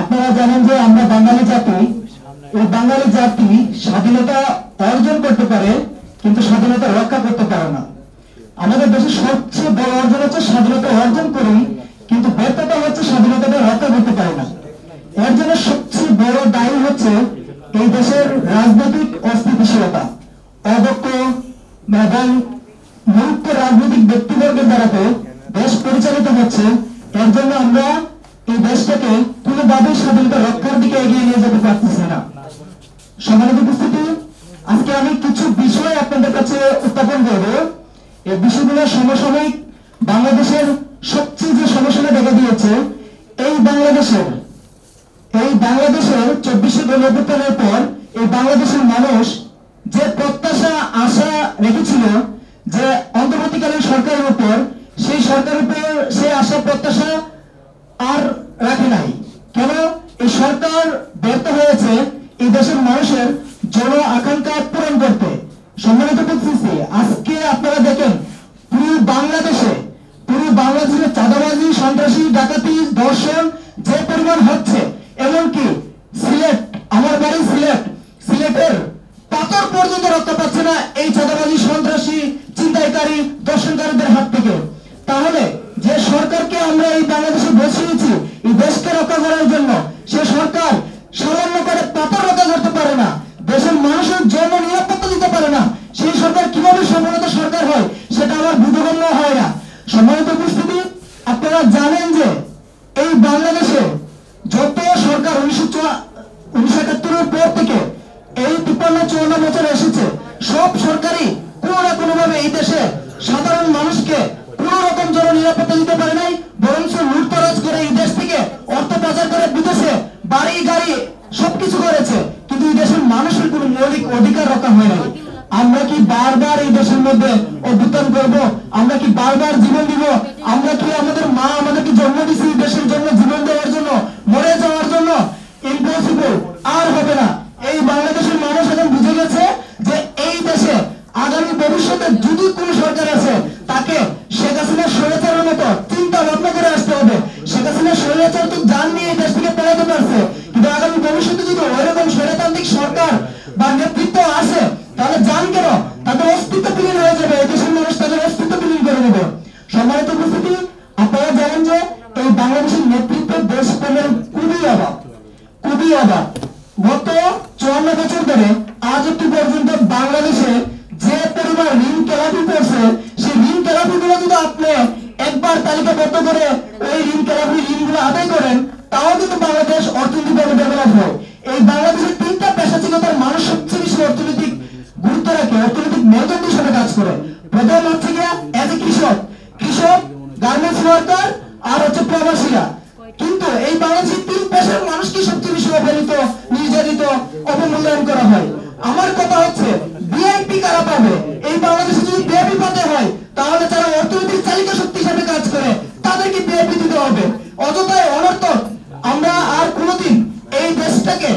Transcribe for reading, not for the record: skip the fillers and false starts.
আপনারা জানেন যে আমরা বাঙালি জাতি, এই বাঙালি জাতি স্বাধীনতা অর্জন করতে পারে কিন্তু স্বাধীনতা রক্ষা করতে পারে না। আমাদের দেশের সবচেয়ে বড় অর্জন হচ্ছে স্বাধীনতা অর্জন করি কিন্তু ব্যর্থতা হচ্ছে স্বাধীনতাটা রক্ষা করতে পারে না। এর জন্য সবচেয়ে বড় দায়ী হচ্ছে এই দেশের রাজনৈতিক অস্থিতিশীলতা, অদক্ষ এবং মুক্ত রাজনৈতিক ব্যক্তিবর্গের দ্বারাতে দেশ পরিচালিত হচ্ছে। এর জন্য আমরা এই দেশটাকে কোনোভাবেই স্বাধীনতা রক্ষার দিকে এগিয়ে নিয়ে যেতে পারতেছি না। সম্মানিত উপস্থিতি, আজকে আমি কিছু বিষয় আপনাদের কাছে উত্থাপন করব। এই বিষয়গুলো সমসাময়িক বাংলাদেশের সবচেয়ে যে সমস্যাটা দেখা দিয়েছে, এই বাংলাদেশের 24শে গণঅভ্যুত্থানের পর এই বাংলাদেশের মানুষ যে প্রত্যাশা আশা রেখেছিল যে অন্তর্বর্তীকালীন সরকারের উপর, সেই সরকারের উপর সেই আশা প্রত্যাশা আর রাখে নাই। কেন? এই সরকার ব্যর্থ হয়েছে এই দেশের মানুষের জন আকাঙ্ক্ষা পূরণ করতে। সম্মানিত উপস্থিতি, আজকে আপনারা দেখেন পুরো বাংলাদেশে চাঁদাবাজি, সন্ত্রাসী, ডাকাতি, ধর্ষণ যে পরিমাণ হচ্ছে, এমনকি সিলেট, আমার বাড়ি সিলেটের পাথর পর্যন্ত রক্ষা পাচ্ছে না এই চাঁদাবাজি, সন্ত্রাসী, ছিনতাইকারী, ধর্ষণকারীদের হাত থেকে। তাহলে যে সরকারকে আমরা এই বাংলাদেশে বসিয়েছি এই দেশকে রক্ষা করার জন্য, সে সরকার সামান্য করে পাথর রক্ষা করতে পারে না, দেশের মানুষের জন্য নিরাপত্তা দিতে পারে না, সেই সরকার কিভাবে সফলতা সরকার হয় সেটা আমার বোধগম্য হয় না। সম্মানিত উপস্থিতি, আপনারা জানেন যে এই বাংলাদেশে যত সরকার 1971 পর থেকে এই 53-54 বছর এসেছে, সব সরকারই কোনো না কোনো ভাবে এই দেশে সাধারণ মানুষকে কোন রকম জন নিরাপত্তা দিতে পারে নাই, বরঞ্চ লুটতরাজ করে এই দেশ থেকে অর্থ পাচার করে বিদেশে বাড়ি গাড়ি সবকিছু করেছে, কিন্তু এই দেশের মানুষের কোনো মৌলিক অধিকার রক্ষা হয় নাই। আমরা কি বারবার এই দেশের মধ্যে অভ্যুত্থান করব? আমরা কি বারবার জীবন দিব? আমরা কি আমাদের মা আমাদেরকে জন্ম দিয়েছে দেশের জন্য, জীবন দেওয়ার জন্য, মরে যাওয়ার জন্য? ইম্পসিবল, আর হবে না। এই বাংলাদেশের মানুষ এখন বুঝে গেছে যে এই দেশে আগামী ভবিষ্যতে যদি কোন সরকার আছে, তাকে শেখ হাসিনা স্বৈরাচারের মতো চিন্তা ভাবনা করে আসতে হবে। শেখ হাসিনা স্বৈরাচার তো জান নিয়ে এই দেশ থেকে পালাতে পারছে, কিন্তু আগামী ভবিষ্যতে যদি ওইরকম স্বৈরতান্ত্রিক সরকার বা নেতৃত্ব আসে, তাহলে জান কেন তাদের অস্তিত্ব বিলীন হয়ে যাবে, এই দেশের মানুষ তাদের অস্তিত্ব বিলীন করে নেবে। সম্মানিত উপস্থিতি, আপনারা জানেন যে এই বাংলাদেশের নেতৃত্বের দেশপ্রেমের খুবই অভাব। গত 54 বছর ধরে আজ অব্দি পর্যন্ত বাংলাদেশে যে পরিমাণ ঋণ খেলাপি করছে, সেই ঋণ খেলাপি গুলো যদি আপনি একবার তালিকাবদ্ধ করে ওই ঋণগুলো আদায় করেন, তাও কিন্তু বাংলাদেশ অর্থনৈতিকভাবে ডেভেলপ হয়। এই বাংলাদেশের 3টা পেশাজীবতার মানুষ সবচেয়ে বেশি অর্থনৈতিক গুরুত্ব রাখে, অর্থনৈতিক মেরুদণ্ড হিসেবে কাজ করে। প্রথম হচ্ছে গিয়া এজ এ কৃষক, গার্মেন্টস ওয়ার্কার, আর হচ্ছে প্রবাসীরা। কিন্তু এই বাংলাদেশের 3 পেশার মানুষকে সবচেয়ে বেশি অবহেলিত, নির্যাতিত, অবমূল্যায়ন করা হয়। আমার কথা হচ্ছে ভিআইপি কারা পাবে? এই বাংলাদেশে যদি ভিআইপি পাতে হয়, তাহলে যারা অর্থনৈতিক চালিকা শক্তি হিসেবে কাজ করে তাদেরকে ভিআইপি দিতে হবে। অযথায় অনর্থক আমরা আর কোনোদিন এই দেশটাকে